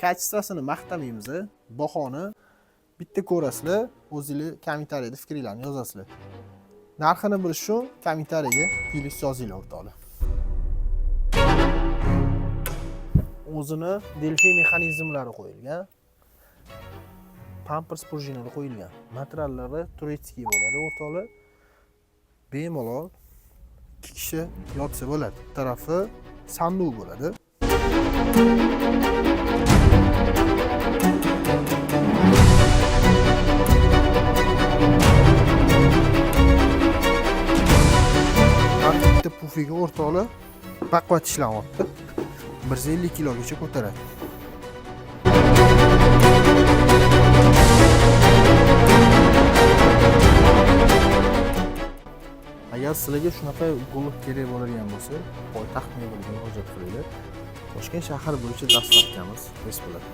kачествосini maqtamaymiz. Bahoni bitta ko'rasizlar, o'zingizlar kommentariyada fikringizni yozasizlar. Narxini bilish uchun kommentariyaga plyus yozinglar o'rtoqlar. O'zini delfiy mexanizmlari qo'yilgan. Pampers prujinalari qo'yilgan. Materiallari turetskiy bo'ladi o'rtoqlar. Bemalol 2 kishi yotsa bo'ladi. Bir tarafi sanduq bo'ladi. Bitta pufiga o'rtoqlar baqvat ishlanyapti. 150 kilogacha ko'taradi. Agar sizlarga shunaqa golub kerak bo'ladigan bo'lsa, poytaxt mebelga murojaat qilinglar. Toshkent shahar bo'yicha dastlabkamiz, bes bo'ladi.